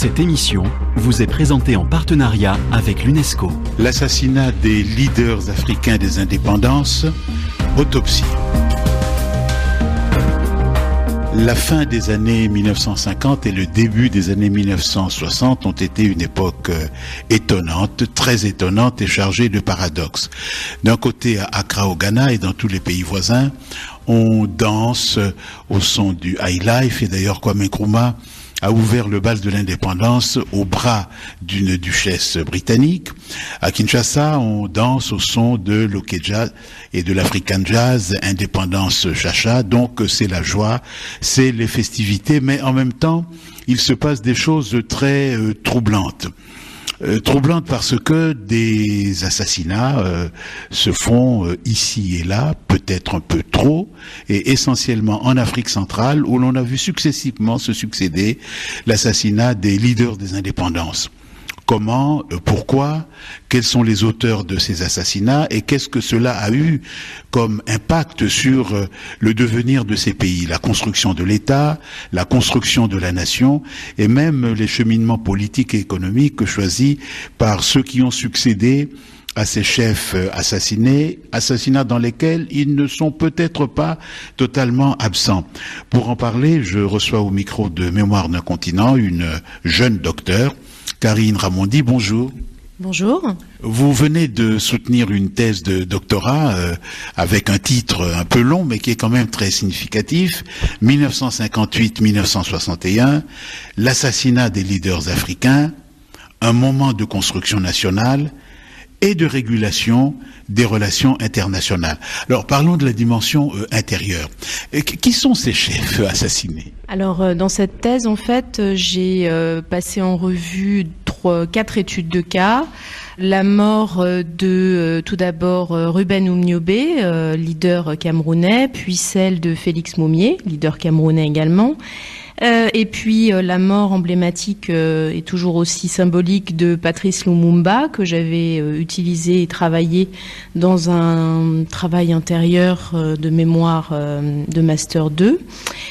Cette émission vous est présentée en partenariat avec l'UNESCO. L'assassinat des leaders africains des indépendances, autopsie. La fin des années 1950 et le début des années 1960 ont été une époque étonnante, très étonnante et chargée de paradoxes. D'un côté, à Accra au Ghana et dans tous les pays voisins, on danse au son du high life, et d'ailleurs Kwame Nkrumah a ouvert le bal de l'indépendance au bras d'une duchesse britannique. À Kinshasa, on danse au son de l'Okeja et de l'African Jazz, indépendance chacha. Donc c'est la joie, c'est les festivités, mais en même temps, il se passe des choses très troublantes. Troublante parce que des assassinats se font ici et là, peut-être un peu trop, et essentiellement en Afrique centrale, où l'on a vu successivement se succéder l'assassinat des leaders des indépendances. Comment, pourquoi, quels sont les auteurs de ces assassinats et qu'est-ce que cela a eu comme impact sur le devenir de ces pays, la construction de l'État, la construction de la nation et même les cheminements politiques et économiques choisis par ceux qui ont succédé à ces chefs assassinés, assassinats dans lesquels ils ne sont peut-être pas totalement absents. Pour en parler, je reçois au micro de Mémoire d'un continent une jeune docteure, Karine Ramondi, bonjour. Bonjour. Vous venez de soutenir une thèse de doctorat avec un titre un peu long mais qui est quand même très significatif, 1958-1961, l'assassinat des leaders africains, un moment de construction nationale et de régulation des relations internationales. Alors parlons de la dimension intérieure. Qui sont ces chefs assassinés ? Alors dans cette thèse, en fait, j'ai passé en revue 4 études de cas. La mort de tout d'abord Ruben Umniobé, leader camerounais, puis celle de Félix Moumié, leader camerounais également. Et puis la mort emblématique et toujours aussi symbolique de Patrice Lumumba, que j'avais utilisé et travaillé dans un travail intérieur de mémoire de Master 2.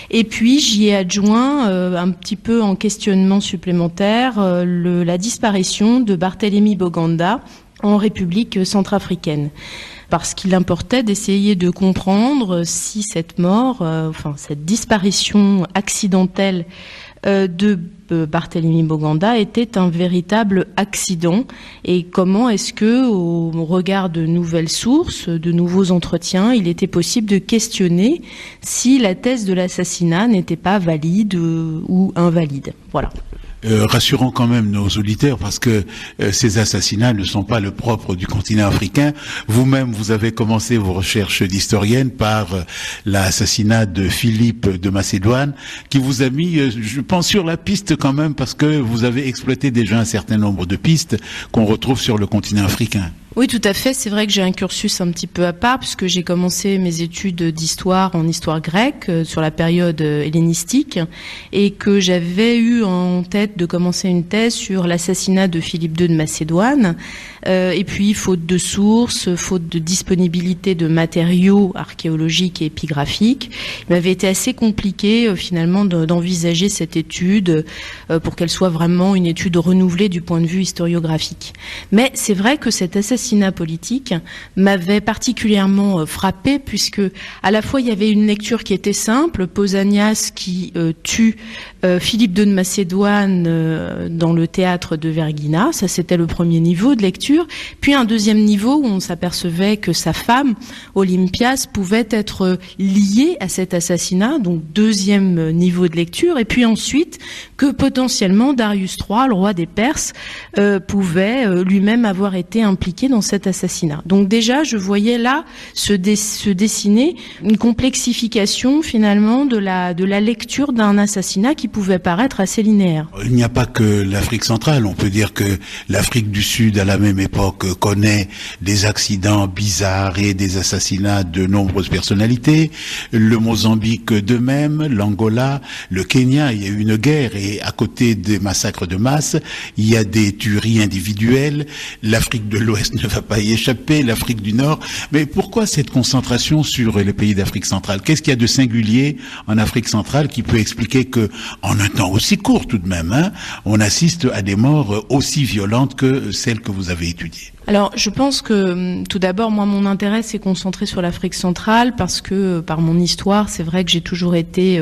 Et puis j'y ai adjoint un petit peu en questionnement supplémentaire la disparition de Barthélemy Boganda en République centrafricaine. Parce qu'il importait d'essayer de comprendre si cette mort, cette disparition accidentelle de Barthélemy Boganda était un véritable accident et comment est-ce que, au regard de nouvelles sources, de nouveaux entretiens, il était possible de questionner si la thèse de l'assassinat n'était pas valide ou invalide. Voilà. Rassurons quand même nos auditeurs parce que ces assassinats ne sont pas le propre du continent africain. Vous-même, vous avez commencé vos recherches d'historienne par l'assassinat de Philippe de Macédoine qui vous a mis, je pense, sur la piste quand même parce que vous avez exploité déjà un certain nombre de pistes qu'on retrouve sur le continent africain. Oui, tout à fait. C'est vrai que j'ai un cursus un petit peu à part puisque j'ai commencé mes études d'histoire en histoire grecque sur la période hellénistique et que j'avais eu en tête de commencer une thèse sur l'assassinat de Philippe II de Macédoine. Et puis, faute de sources, faute de disponibilité de matériaux archéologiques et épigraphiques, il m'avait été assez compliqué finalement d'envisager cette étude pour qu'elle soit vraiment une étude renouvelée du point de vue historiographique. Mais c'est vrai que cet assassinat politique m'avait particulièrement frappé puisque à la fois il y avait une lecture qui était simple, Pausanias qui tue Philippe II de Macédoine dans le théâtre de Vergina, ça c'était le premier niveau de lecture, puis un deuxième niveau où on s'apercevait que sa femme, Olympias, pouvait être liée à cet assassinat, donc deuxième niveau de lecture, et puis ensuite que potentiellement Darius III, le roi des Perses, pouvait lui-même avoir été impliqué dans cet assassinat. Donc déjà, je voyais là se dessiner une complexification finalement de la lecture d'un assassinat qui pouvait paraître assez linéaire. Il n'y a pas que l'Afrique centrale, on peut dire que l'Afrique du Sud à la même époque connaît des accidents bizarres et des assassinats de nombreuses personnalités, le Mozambique de même, l'Angola, le Kenya, il y a eu une guerre et à côté des massacres de masse, il y a des tueries individuelles, l'Afrique de l'Ouest ne va pas y échapper, l'Afrique du Nord. Mais pourquoi cette concentration sur les pays d'Afrique centrale? Qu'est-ce qu'il y a de singulier en Afrique centrale qui peut expliquer que, en un temps aussi court tout de même, on assiste à des morts aussi violentes que celles que vous avez étudiées? Alors, je pense que, tout d'abord, moi, mon intérêt s'est concentré sur l'Afrique centrale parce que, par mon histoire, c'est vrai que j'ai toujours été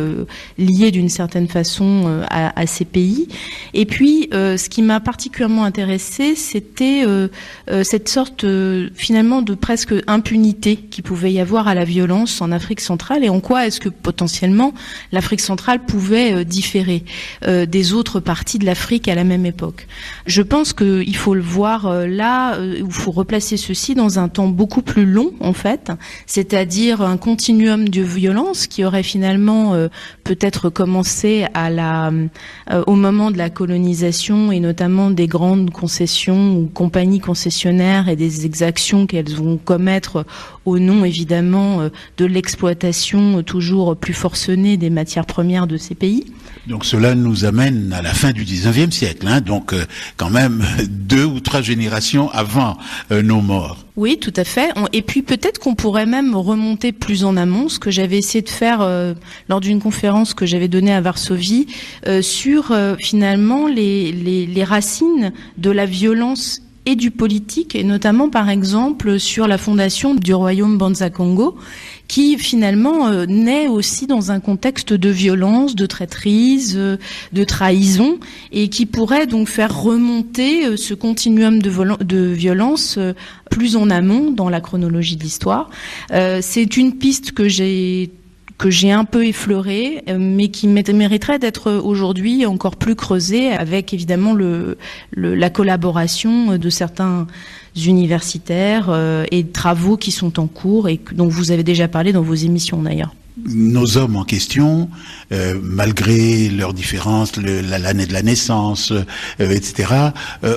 liée d'une certaine façon à ces pays. Et puis, ce qui m'a particulièrement intéressée, c'était cette sorte, finalement, de presque impunité qui pouvait y avoir à la violence en Afrique centrale et en quoi est-ce que, potentiellement, l'Afrique centrale pouvait différer des autres parties de l'Afrique à la même époque. Je pense qu'il faut le voir là... il faut replacer ceci dans un temps beaucoup plus long, en fait, c'est-à-dire un continuum de violence qui aurait finalement peut-être commencé au moment de la colonisation et notamment des grandes concessions ou compagnies concessionnaires et des exactions qu'elles vont commettre au nom, évidemment, de l'exploitation toujours plus forcenée des matières premières de ces pays. Donc cela nous amène à la fin du 19e siècle, donc quand même 2 ou 3 générations avant nos morts. Oui, tout à fait. Et puis peut-être qu'on pourrait même remonter plus en amont, ce que j'avais essayé de faire lors d'une conférence que j'avais donnée à Varsovie sur finalement les racines de la violence et du politique, et notamment par exemple sur la fondation du royaume Banza-Congo, qui finalement naît aussi dans un contexte de violence, de traîtrise, de trahison, et qui pourrait donc faire remonter ce continuum de violence plus en amont dans la chronologie de l'histoire. C'est une piste que j'ai un peu effleuré, mais qui mériterait d'être aujourd'hui encore plus creusée avec évidemment la collaboration de certains universitaires et de travaux qui sont en cours et dont vous avez déjà parlé dans vos émissions d'ailleurs. Nos hommes en question, malgré leurs différences, l'année de la naissance, etc.,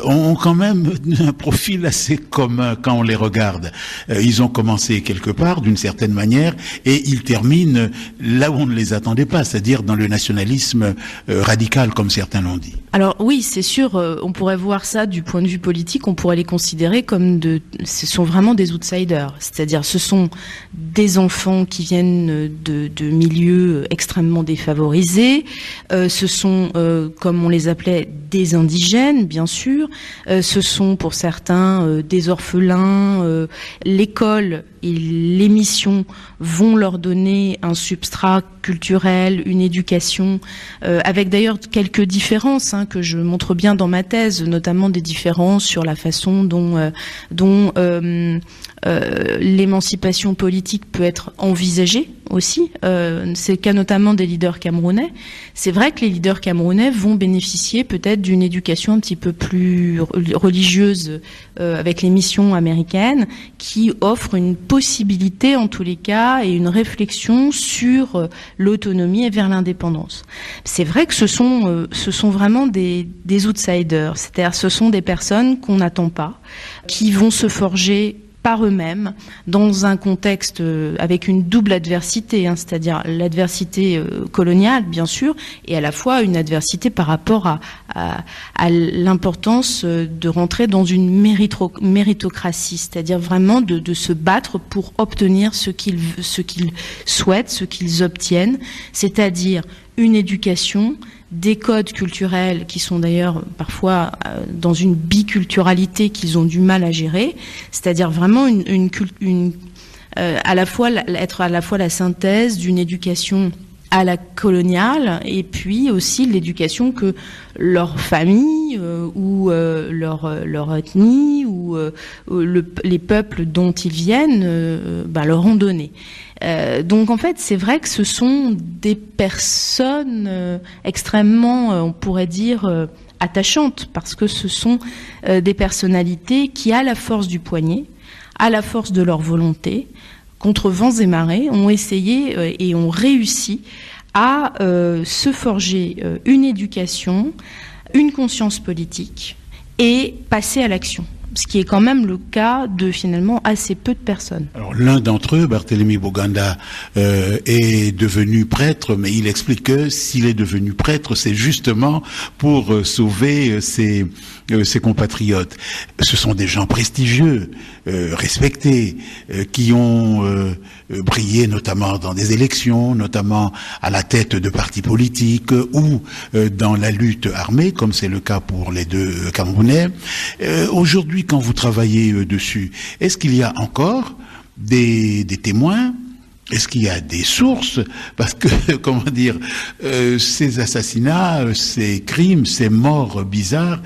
ont quand même un profil assez commun quand on les regarde. Ils ont commencé quelque part, d'une certaine manière, et ils terminent là où on ne les attendait pas, c'est-à-dire dans le nationalisme radical, comme certains l'ont dit. Alors oui, c'est sûr, on pourrait voir ça du point de vue politique, on pourrait les considérer comme ce sont vraiment des outsiders, c'est-à-dire ce sont des enfants qui viennent de milieux extrêmement défavorisés, ce sont, comme on les appelait, des indigènes, bien sûr, ce sont pour certains des orphelins, l'école et l'émission vont leur donner un substrat culturel, une éducation, avec d'ailleurs quelques différences que je montre bien dans ma thèse, notamment des différences sur la façon dont l'émancipation politique peut être envisagée aussi. C'est le cas notamment des leaders camerounais. C'est vrai que les leaders camerounais vont bénéficier peut-être d'une éducation un petit peu plus religieuse avec les missions américaines qui offrent une possibilité en tous les cas et une réflexion sur l'autonomie et vers l'indépendance. C'est vrai que ce sont vraiment des outsiders, c'est-à-dire ce sont des personnes qu'on n'attend pas, qui vont se forger par eux-mêmes dans un contexte avec une double adversité, c'est-à-dire l'adversité coloniale bien sûr, et à la fois une adversité par rapport à l'importance de rentrer dans une méritocratie, c'est-à-dire vraiment de se battre pour obtenir ce qu'ils souhaitent, ce qu'ils obtiennent, c'est-à-dire une éducation, des codes culturels qui sont d'ailleurs parfois dans une biculturalité qu'ils ont du mal à gérer, c'est-à-dire vraiment à la fois être à la fois la synthèse d'une éducation à la coloniale et puis aussi l'éducation que leur famille ou leur ethnie ou les peuples dont ils viennent leur ont donné. Donc en fait, c'est vrai que ce sont des personnes extrêmement, on pourrait dire, attachantes, parce que ce sont des personnalités qui, à la force du poignet, à la force de leur volonté, contre vents et marées, ont essayé et ont réussi à se forger une éducation, une conscience politique et passer à l'action. ce qui est quand même le cas de finalement assez peu de personnes. Alors l'un d'entre eux, Barthélemy Boganda, est devenu prêtre, mais il explique que s'il est devenu prêtre, c'est justement pour sauver ses compatriotes. Ce sont des gens prestigieux, respectés, qui ont brillé notamment dans des élections, notamment à la tête de partis politiques ou dans la lutte armée, comme c'est le cas pour les deux Camerounais. Aujourd'hui, quand vous travaillez dessus, est-ce qu'il y a encore des témoins? Est-ce qu'il y a des sources? Parce que, comment dire, ces assassinats, ces crimes, ces morts bizarres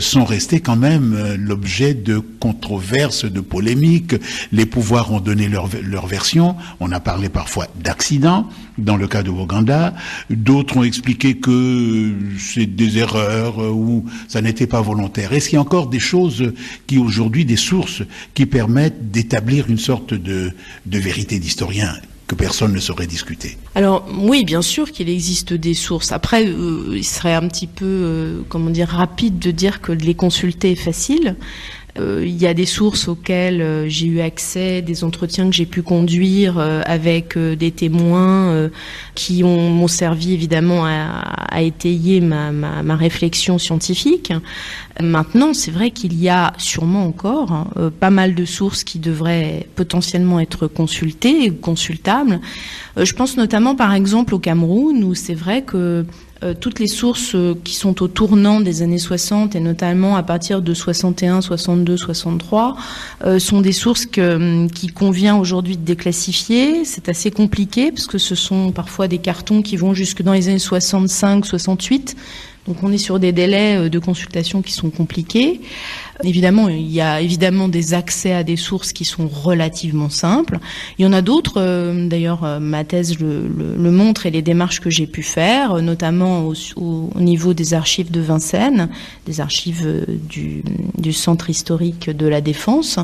sont restés quand même l'objet de controverses, de polémiques. Les pouvoirs ont donné leur version. On a parlé parfois d'accidents, dans le cas de Boganda. D'autres ont expliqué que c'est des erreurs ou ça n'était pas volontaire. Est-ce qu'il y a encore des choses qui aujourd'hui, des sources qui permettent d'établir une sorte de vérité d'historien que personne ne saurait discuter? Alors oui, bien sûr qu'il existe des sources. Après, il serait un petit peu, rapide de dire que de les consulter est facile. Il y a des sources auxquelles j'ai eu accès, des entretiens que j'ai pu conduire avec des témoins qui m'ont servi évidemment à étayer ma réflexion scientifique. Maintenant, c'est vrai qu'il y a sûrement encore pas mal de sources qui devraient potentiellement être consultées ou consultables. Je pense notamment par exemple au Cameroun, où c'est vrai que toutes les sources qui sont au tournant des années 60 et notamment à partir de 61, 62, 63 sont des sources qui convient aujourd'hui de déclassifier. C'est assez compliqué parce que ce sont parfois des cartons qui vont jusque dans les années 65, 68. Donc on est sur des délais de consultation qui sont compliqués. Évidemment, il y a évidemment des accès à des sources qui sont relativement simples. Il y en a d'autres, d'ailleurs ma thèse le montre et les démarches que j'ai pu faire, notamment au niveau des archives de Vincennes, des archives du centre historique de la Défense,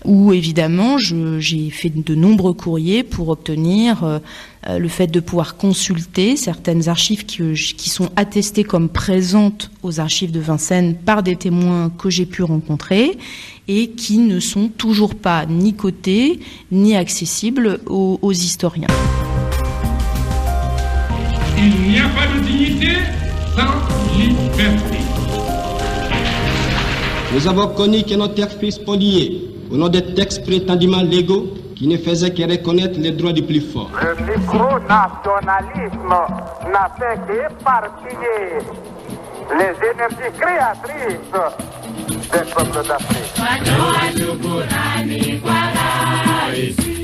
où évidemment j'ai fait de nombreux courriers pour obtenir le fait de pouvoir consulter certaines archives qui sont attestées comme présentes aux archives de Vincennes par des témoins que j'ai pu rencontrer et qui ne sont toujours pas ni cotées ni accessibles aux historiens. Il n'y a pas de dignité sans liberté. Nous avons connu que nos textes furent spoliés au nom des textes prétendument légaux qui ne faisaient que reconnaître les droits du plus fort. Le micro-nationalisme n'a fait qu'éparpiller les énergies créatrices des peuples d'Afrique.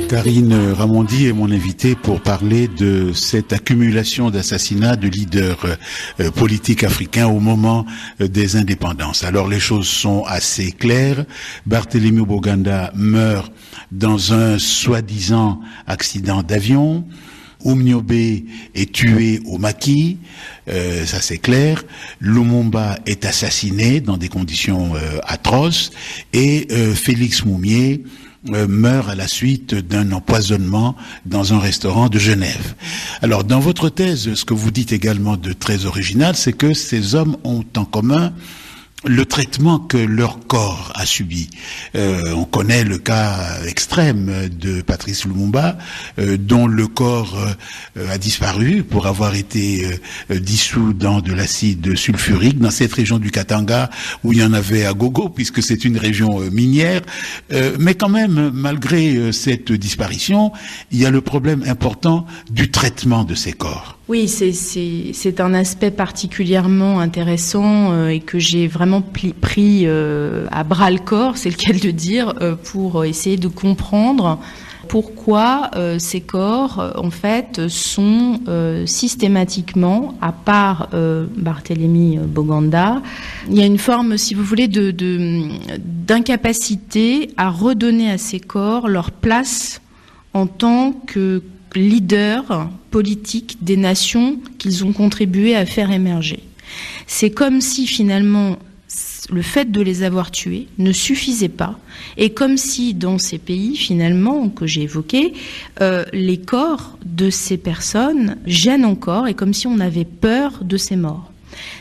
Karine Ramondi est mon invitée pour parler de cette accumulation d'assassinats de leaders politiques africains au moment des indépendances. Alors les choses sont assez claires. Barthélemy Boganda meurt dans un soi-disant accident d'avion. Oumniobé est tué au maquis, ça c'est clair. Lumumba est assassiné dans des conditions atroces et Félix Moumié meurt à la suite d'un empoisonnement dans un restaurant de Genève. Alors dans votre thèse, ce que vous dites également de très original, c'est que ces hommes ont en commun le traitement que leur corps a subi. On connaît le cas extrême de Patrice Lumumba, dont le corps a disparu pour avoir été dissous dans de l'acide sulfurique dans cette région du Katanga où il y en avait à gogo, puisque c'est une région minière. Mais quand même, malgré cette disparition, il y a le problème important du traitement de ces corps. Oui, c'est un aspect particulièrement intéressant et que j'ai vraiment pris à bras le corps, c'est le cas de le dire, pour essayer de comprendre pourquoi ces corps, en fait, sont systématiquement, à part Barthélemy Boganda, il y a une forme, si vous voulez, d'incapacité à redonner à ces corps leur place en tant que leaders politiques des nations qu'ils ont contribué à faire émerger. C'est comme si finalement le fait de les avoir tués ne suffisait pas, et comme si dans ces pays finalement que j'ai évoqués, les corps de ces personnes gênent encore, et comme si on avait peur de ces morts.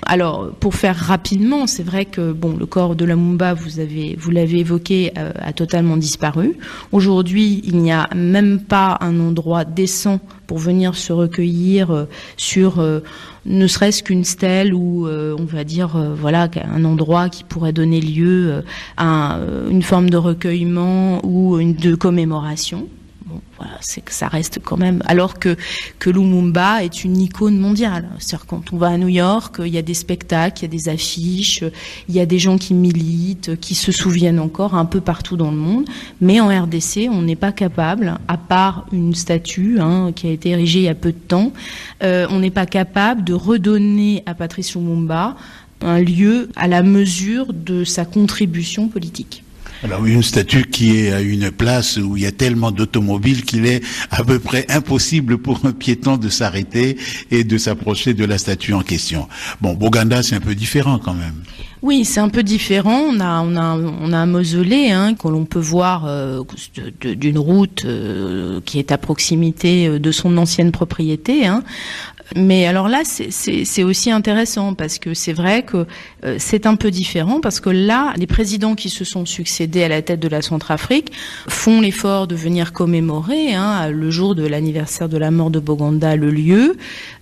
Alors, pour faire rapidement, c'est vrai que le corps de Lumumba, vous l'avez évoqué, a totalement disparu. Aujourd'hui, il n'y a même pas un endroit décent pour venir se recueillir sur ne serait-ce qu'une stèle ou on va dire un endroit qui pourrait donner lieu à une forme de recueillement ou de commémoration. C'est que ça reste quand même, alors que Lumumba est une icône mondiale. C'est-à-dire quand on va à New York, il y a des spectacles, il y a des affiches, il y a des gens qui militent, qui se souviennent encore un peu partout dans le monde. Mais en RDC, on n'est pas capable, à part une statue qui a été érigée il y a peu de temps, on n'est pas capable de redonner à Patrice Lumumba un lieu à la mesure de sa contribution politique. Alors une statue qui est à une place où il y a tellement d'automobiles qu'il est à peu près impossible pour un piéton de s'arrêter et de s'approcher de la statue en question. Boganda, c'est un peu différent quand même. Oui, c'est un peu différent. On a un mausolée que l'on peut voir d'une route qui est à proximité de son ancienne propriété. Mais alors là, c'est aussi intéressant parce que c'est vrai que c'est un peu différent parce que là, les présidents qui se sont succédés à la tête de la Centrafrique font l'effort de venir commémorer le jour de l'anniversaire de la mort de Boganda, le lieu.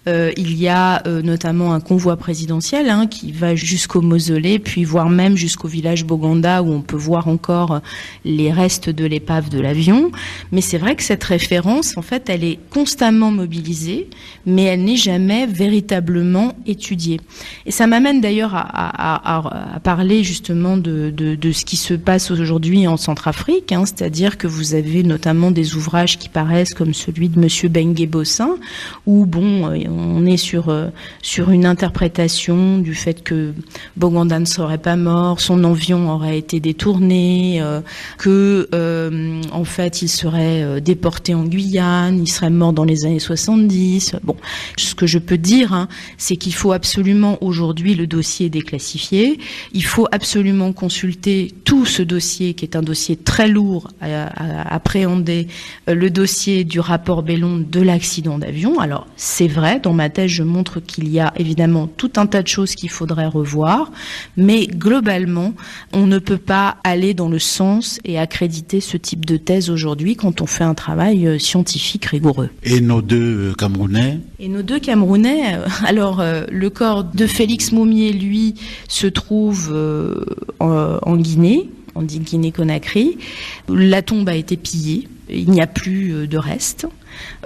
Il y a notamment un convoi présidentiel qui va jusqu'au mausolée, puis voire même jusqu'au village Boganda où on peut voir encore les restes de l'épave de l'avion. Mais c'est vrai que cette référence, en fait, elle est constamment mobilisée, mais elle n'est jamais véritablement étudiée. Et ça m'amène d'ailleurs à parler justement de ce qui se passe aujourd'hui en Centrafrique, c'est-à-dire que vous avez notamment des ouvrages qui paraissent comme celui de Monsieur Bengue Bossin, où on est sur une interprétation du fait que Boganda ne serait pas mort, son avion aurait été détourné, que en fait il serait déporté en Guyane, il serait mort dans les années 70. Ce que je peux dire, c'est qu'il faut absolument aujourd'hui le dossier déclassifier. Il faut absolument consulter tout ce dossier qui est un dossier très lourd à appréhender, le dossier du rapport Bellon de l'accident d'avion. Alors c'est vrai, dans ma thèse je montre qu'il y a évidemment tout un tas de choses qu'il faudrait revoir, mais globalement on ne peut pas aller dans le sens et accréditer ce type de thèse aujourd'hui quand on fait un travail scientifique rigoureux. Et nos deux Camerounais ? Alors le corps de Félix Moumié, lui, se trouve en Guinée, on dit Guinée-Conakry. La tombe a été pillée, il n'y a plus de restes.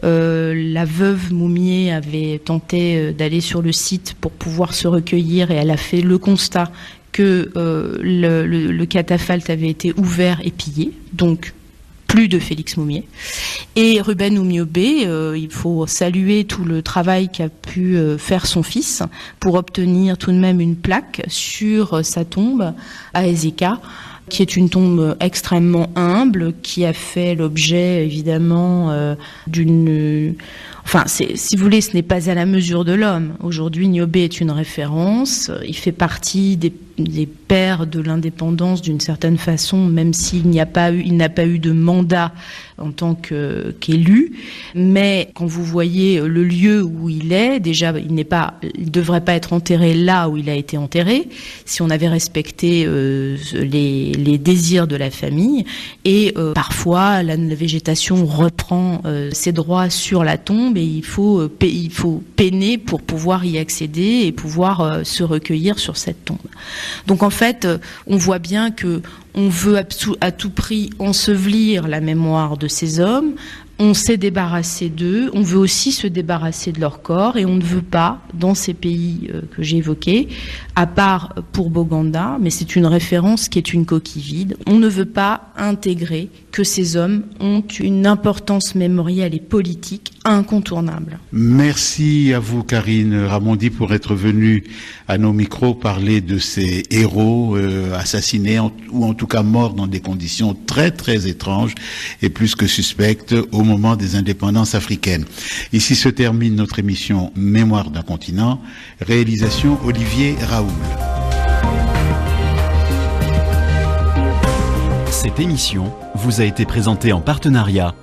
La veuve Moumié avait tenté d'aller sur le site pour pouvoir se recueillir et elle a fait le constat que le catafalque avait été ouvert et pillé, donc plus de Félix Moumié. Et Ruben Oumyobé, il faut saluer tout le travail qu'a pu faire son fils pour obtenir tout de même une plaque sur sa tombe à Ezeka, qui est une tombe extrêmement humble, qui a fait l'objet évidemment d'une... Enfin, si vous voulez, ce n'est pas à la mesure de l'homme. Aujourd'hui, Niobé est une référence. Il fait partie des pères de l'indépendance d'une certaine façon, même s'il n'a pas eu de mandat en tant qu'élu. Mais quand vous voyez le lieu où il est, déjà, il devrait pas être enterré là où il a été enterré, si on avait respecté les désirs de la famille. Et parfois, la végétation reprend ses droits sur la tombe et il faut peiner pour pouvoir y accéder et pouvoir se recueillir sur cette tombe. Donc en fait, on voit bien que on veut à tout prix ensevelir la mémoire de ces hommes. On s'est débarrassé d'eux, on veut aussi se débarrasser de leur corps et on ne veut pas, dans ces pays que j'ai évoqués, à part pour Boganda, mais c'est une référence qui est une coquille vide, on ne veut pas intégrer que ces hommes ont une importance mémorielle et politique incontournable. Merci à vous, Karine Ramondi, pour être venue à nos micros parler de ces héros assassinés ou en tout cas morts dans des conditions très très étranges et plus que suspectes au moment des indépendances africaines. Ici se termine notre émission Mémoire d'un continent, réalisation Olivier Raoul. Cette émission vous a été présentée en partenariat